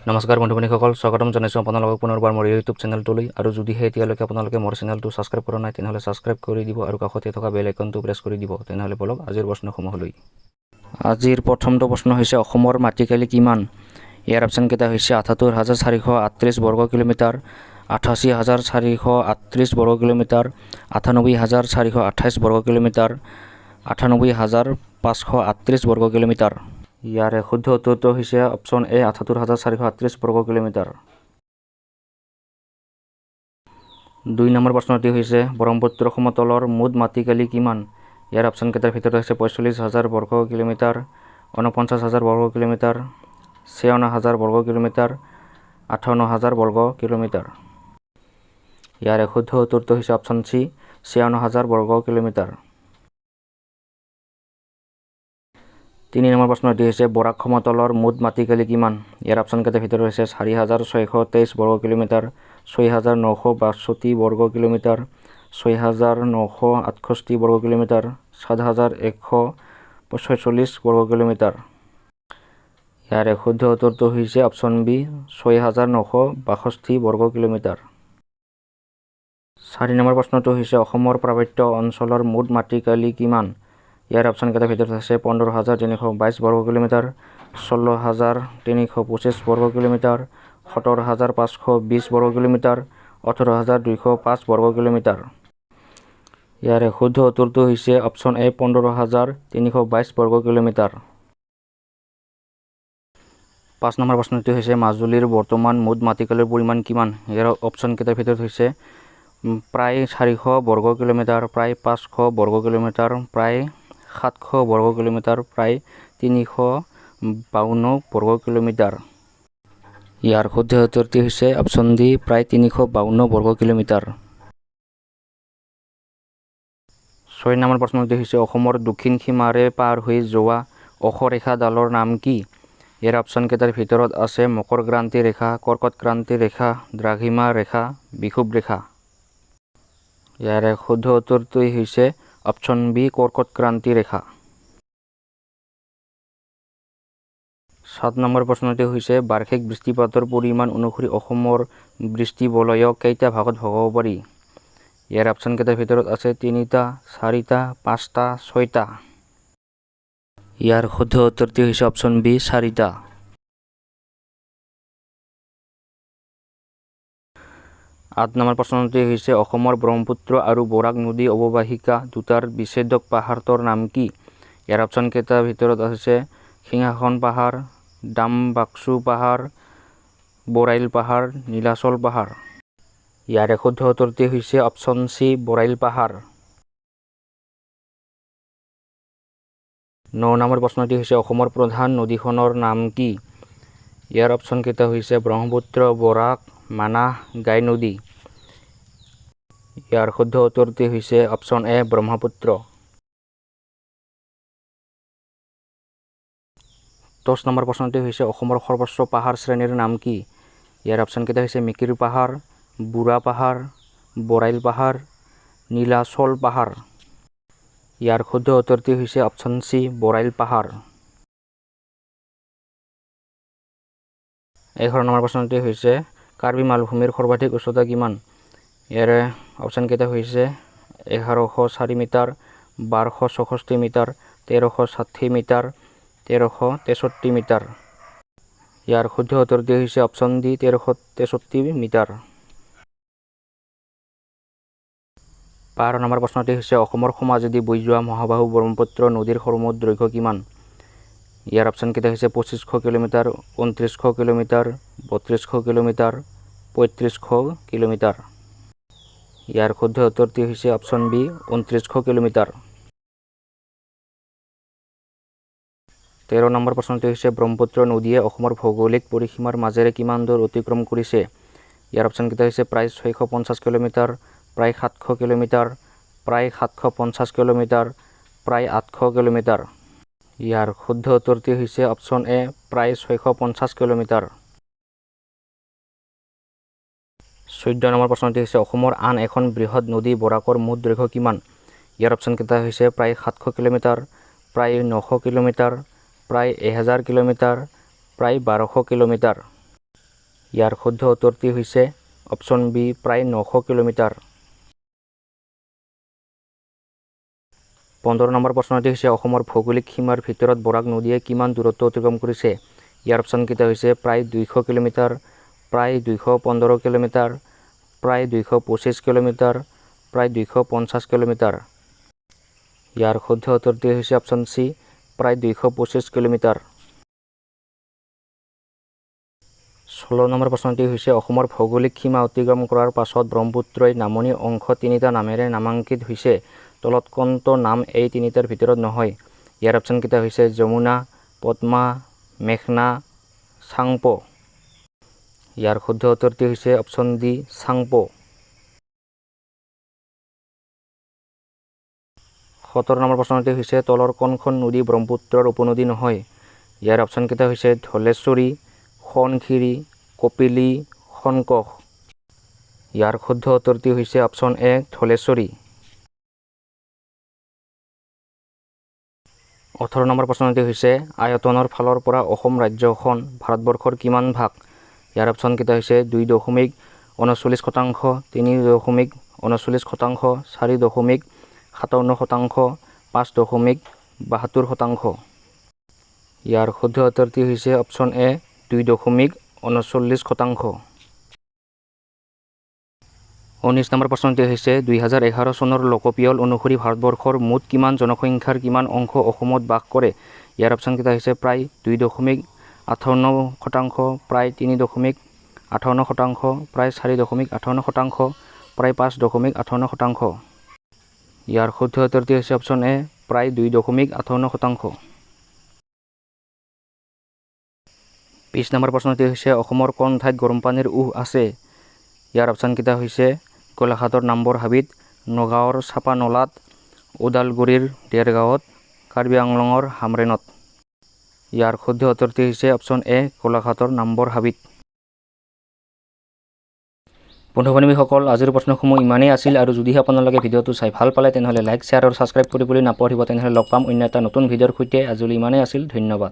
নমস্কাৰ বন্ধু-বান্ধৱীসকল, স্বাগতম জনাইছোঁ আপোনালোকক পুনৰবাৰ মোৰ ইউটিউব চেনেলটোলৈ। আৰু যদিহে এতিয়ালৈকে আপোনালোকে মোৰ চেনেলটো ছাবস্ক্ৰাইব কৰা নাই তেনেহ'লে ছাবস্ক্ৰাইব কৰি দিব আৰু কাষতে থকা বেল আইকনটো প্ৰেছ কৰি দিব। তেনেহ'লে বলক আজিৰ প্ৰশ্নসমূহলৈ। আজিৰ প্ৰথমটো প্ৰশ্ন হৈছে অসমৰ মাটিকালি কিমান? ইয়াৰ অপশ্যনকেইটা হৈছে ৭৮,৪৩৮ বৰ্গ কিলোমিটাৰ, ৮৮,৪৩৮ বৰ্গ কিলোমিটাৰ, ৯৮,৪28 বৰ্গ কিলোমিটাৰ, ৯৮,৫৩৮ বৰ্গ কিলোমিটাৰ। ইয়াৰে শুদ্ধ উত্তৰটো হৈছে অপশ্যন এ ৭৮,৪৩৮ বৰ্গ কিলোমিটাৰ। ২ নম্বৰ প্ৰশ্নটি হৈছে ব্ৰহ্মপুত্ৰ সমতলৰ মুঠ মাটিকালি কিমান? ইয়াৰ অপশ্যনকেইটাৰ ভিতৰত হৈছে ৪৫,০০০ বৰ্গ কিলোমিটাৰ, ৪৯,০০০ বৰ্গ কিলোমিটাৰ, ৫৬,০০০ বৰ্গ কিলোমিটাৰ, ৫৮,০০০ বৰ্গ কিলোমিটাৰ। ইয়াৰে শুদ্ধ উত্তৰটো হৈছে অপশ্যন চি ৫৬,০০০ বৰ্গ কিলোমিটাৰ। ৩ নম্বৰ প্ৰশ্নটি হৈছে বৰাক সমতলৰ মুঠ মাটিকালি কিমান? ইয়াৰ অপশ্যনকেইটাৰ ভিতৰত হৈছে ৪,৬২৩ বৰ্গ কিলোমিটাৰ, ৬,৯৬২ বৰ্গ কিলোমিটাৰ, ৬,৯৬৮ বৰ্গ কিলোমিটাৰ, ৭,১৪৬ বৰ্গ কিলোমিটাৰ। ইয়াৰে শুদ্ধ উত্তৰটো হৈছে অপশ্যন বি ৬,৯৬২ বৰ্গ কিলোমিটাৰ। ৪ নম্বৰ প্ৰশ্নটো হৈছে অসমৰ পাৰ্বত্য অঞ্চলৰ মুঠ মাটিকালি কিমান? ইয়াৰ অপশ্যনকেইটাৰ ভিতৰত আছে ১৫,৩২২ বৰ্গ কিলোমিটাৰ, ১৬,৩২৫ বৰ্গ কিলোমিটাৰ, ১৭,৫২০ বৰ্গ কিলোমিটাৰ, ১৮,২০৫ বৰ্গ কিলোমিটাৰ। ইয়াৰে শুদ্ধ উত্তৰটো হৈছে অপশ্যন এ ১৫,৩২২ বৰ্গ কিলোমিটাৰ। ৫ নম্বৰ প্ৰশ্নটো হৈছে মাজুলীৰ বৰ্তমান মুঠ মাটিকালিৰ পৰিমাণ কিমান? ইয়াৰ অপশ্যনকেইটাৰ ভিতৰত হৈছে প্ৰায় ৪০০ বৰ্গ কিলোমিটাৰ, প্ৰায় ৫০০ বৰ্গ কিলোমিটাৰ, প্ৰায় ৭০০ বৰ্গ কিলোমিটাৰ, প্ৰায় ৩৫২ বৰ্গ কিলোমিটাৰ। ইয়াৰ শুদ্ধ উত্তৰটি হৈছে অপশ্যন ডি প্ৰায় ৩৫২ বৰ্গ কিলোমিটাৰ। ৬ নম্বৰ প্ৰশ্নটি হৈছে অসমৰ দক্ষিণ সীমাৰে পাৰ হৈ যোৱা অক্ষৰেখাডালৰ নাম কি? ইয়াৰ অপশ্যনকেইটাৰ ভিতৰত আছে মকৰক্ৰান্তি ৰেখা, কৰ্কটক্ৰান্তি ৰেখা, দ্ৰাঘিমা ৰেখা, বিষুৱ ৰেখা। ইয়াৰে শুদ্ধ উত্তৰটো হৈছে অপশ্যন বি কৰ্কটক্ৰান্তি ৰেখা। ৭ নম্বৰ প্ৰশ্নটি হৈছে বাৰ্ষিক বৃষ্টিপাতৰ পৰিমাণ অনুসৰি অসমৰ বৃষ্টিবলয়ক কেইটা ভাগত ভগাব পাৰি? ইয়াৰ অপশ্যনকেইটাৰ ভিতৰত আছে ৩টা, ৪টা, ৫টা, ৬টা। ইয়াৰ শুদ্ধ উত্তৰটি হৈছে অপশ্যন বি ৪টা। ৮ নম্বৰ প্ৰশ্নটি হৈছে অসমৰ ব্ৰহ্মপুত্ৰ আৰু বৰাক নদী অৱবাহিকা দুটাৰ বিচ্ছেদক পাহাৰটোৰ নাম কি? ইয়াৰ অপশ্যনকেইটাৰ ভিতৰত আছে সিংহাসন পাহাৰ, ডামবাক্সু পাহাৰ, বৰাইল পাহাৰ, নীলাচল পাহাৰ। ইয়াৰে শুদ্ধ উত্তৰটি হৈছে অপশ্যন চি বৰাইল পাহাৰ। ৯ নম্বৰ প্ৰশ্নটি হৈছে অসমৰ প্ৰধান নদীখনৰ নাম কি? ইয়াৰ অপশ্যনকেইটা হৈছে ব্ৰহ্মপুত্ৰ, বৰাক, মানাহ, গাই নদী। ইয়াৰ শুদ্ধ উত্তৰটি হৈছে অপশ্যন এ ব্ৰহ্মপুত্ৰ। ১০ নম্বৰ প্ৰশ্নটি হৈছে অসমৰ সৰ্বোচ্চ পাহাৰ শ্ৰেণীৰ নাম কি? ইয়াৰ অপশ্যনকেইটা হৈছে মিকিৰ পাহাৰ, বুঢ়া পাহাৰ, বৰাইল পাহাৰ, নীলাচল পাহাৰ। ইয়াৰ শুদ্ধ উত্তৰটি হৈছে অপশ্যন চি বৰাইল পাহাৰ। ১১ নম্বৰ প্ৰশ্নটি হৈছে কাৰ্বি মালভূমিৰ সৰ্বাধিক উচ্চতা কিমান? ইয়াৰে অপশ্যনকেইটা হৈছে ১১০৪ মিটাৰ, ১২৬৪ মিটাৰ, ১৩৬০ মিটাৰ, ১৩৬৩ মিটাৰ। ইয়াৰ শুদ্ধ উত্তৰটি হৈছে অপশ্যন ডি ১৩৬৩ মিটাৰ। ১২ নম্বৰ প্ৰশ্নটি হৈছে অসমৰ সোঁমাজেদি বৈ যোৱা মহাবাহু ব্ৰহ্মপুত্ৰ নদীৰ সৰ্বমুঠ দৈৰ্ঘ্য কিমান? ইয়াৰ অপশ্যনকেইটা হৈছে ২৫০০ কিলোমিটাৰ, ২৯০০ কিলোমিটাৰ, ৩২০০ কিলোমিটাৰ, ৩৫০০ কিলোমিটাৰ। ইয়াৰ শুদ্ধ উত্তৰটি হৈছে অপশ্যন বি ২৯০০ কিলোমিটাৰ। ১৩ নম্বৰ প্ৰশ্নটি হৈছে ব্ৰহ্মপুত্ৰ নদীয়ে অসমৰ ভৌগোলিক পৰিসীমাৰ মাজেৰে কিমান দূৰ অতিক্ৰম কৰিছে? ইয়াৰ অপশ্যনকেইটা হৈছে প্ৰায় ৬৫০ কিলোমিটাৰ, প্ৰায় ৭০০ কিলোমিটাৰ, প্ৰায় ৭৫০ কিলোমিটাৰ, প্ৰায় ৮০০ কিলোমিটাৰ। ইয়াৰ শুদ্ধ উত্তৰটি হৈছে অপশ্যন এ প্ৰায় ৬৫০ কিলোমিটাৰ। ১৪ নম্বৰ প্ৰশ্নটি হৈছে অসমৰ আন এখন বৃহৎ নদী বৰাকৰ মুঠ দৈৰ্ঘ্য কিমান? ইয়াৰ অপশ্যনকেইটা হৈছে প্ৰায় ৭০০ কিলোমিটাৰ, প্ৰায় ৯০০ কিলোমিটাৰ, প্ৰায় ১০০০ কিলোমিটাৰ, প্ৰায় ১২০০ কিলোমিটাৰ। ইয়াৰ শুদ্ধ উত্তৰটি হৈছে অপশ্যন বি প্ৰায় 900 কিলোমিটাৰ। 15 নম্বৰ প্ৰশ্নটি হৈছে অসমৰ ভৌগোলিক সীমাৰ ভিতৰত বৰাক নদীয়ে কিমান দূৰত্ব অতিক্ৰম কৰিছে? ইয়াৰ অপশ্যনকেইটা হৈছে প্ৰায় 200 কিলোমিটাৰ, প্ৰায় 215 কিলোমিটাৰ, প্ৰায় 225 কিলোমিটাৰ, প্ৰায় 250 কিলোমিটাৰ। ইয়াৰ শুদ্ধ উত্তৰটি হৈছে অপশ্যন চি প্ৰায় 225 কিলোমিটাৰ। 16 নম্বৰ প্ৰশ্নটি হৈছে অসমৰ ভৌগোলিক সীমা অতিক্ৰম কৰাৰ পাছত ব্ৰহ্মপুত্ৰই নামনি অংশ তিনিটা নামেৰে নামাঙ্কিত হৈছে। তলত কোনটো নাম এই তিনিটাৰ ভিতৰত নহয়? ইয়াৰ অপশ্যনকেইটা হৈছে যমুনা, পদ্মা, মেঘনা, চাংপো। ইয়াৰ শুদ্ধ উত্তৰটি হৈছে অপশ্যন ডি চাংপো। 17 নম্বৰ প্ৰশ্নটি হৈছে তলৰ কোনখন নদী ব্ৰহ্মপুত্ৰৰ উপনদী নহয়? ইয়াৰ অপশ্যনকেইটা হৈছে ধলেশ্বৰী, সোৱণশিৰি, কপিলী, শনকোষ। ইয়াৰ শুদ্ধ উত্তৰটি হৈছে অপশ্যন এ ধলেশ্বৰী। 18 নম্বৰ প্ৰশ্নটি হৈছে আয়তনৰ ফালৰ পৰা অসম ৰাজ্যখন ভাৰতবৰ্ষৰ কিমান ভাগ? ইয়াৰ অপশ্যনকেইটা হৈছে 2.39%, 3.39%, 4.57%, 5.72%। ইয়াৰ শুদ্ধ উত্তৰটি হৈছে অপশ্যন এ 2.39%। 19 নম্বৰ প্ৰশ্নটি হৈছে 2011 চনৰ লোকপিয়ল অনুসৰি ভাৰতবৰ্ষৰ মুঠ কিমান জনসংখ্যাৰ কিমান অংশ অসমত বাস কৰে? ইয়াৰ অপশ্যনকেইটা হৈছে প্ৰায় 2.58%, প্ৰায় 3.58%, প্ৰায় 4.58%, প্ৰায় 5.58%। ইয়াৰ শুদ্ধ উত্তৰটি হৈছে অপশ্যন এ প্ৰায় 2.58%। 20 নম্বৰ প্ৰশ্নটি হৈছে অসমৰ কোন ঠাইত গৰম পানীৰ উৎস আছে? ইয়াৰ অপশ্যনকেইটা হৈছে গোলাঘাটৰ নম্বৰ হাবিত, নগাঁৱৰ চাপানলাত, ওদালগুৰিৰ দেৰগাঁৱত, কাৰ্বি আংলঙৰ হামৰেণত। ইয়াৰ শুদ্ধ উত্তৰটি হৈছে অপশ্যন এ গোলাঘাটৰ নম্বৰ হাবিত। বন্ধু বান্ধৱীসকল, আজিৰ প্ৰশ্নসমূহ ইমানেই আছিল আৰু যদিহে আপোনালোকে ভিডিঅ'টো চাই ভাল পালে তেনেহ'লে লাইক, শ্বেয়াৰ আৰু ছাবস্ক্ৰাইব কৰিবলৈ নাপাহৰিব। তেনেহ'লে লগ পাম অন্য এটা নতুন ভিডিঅ'ৰ সৈতে। আজিলৈ ইমানেই আছিল। ধন্যবাদ।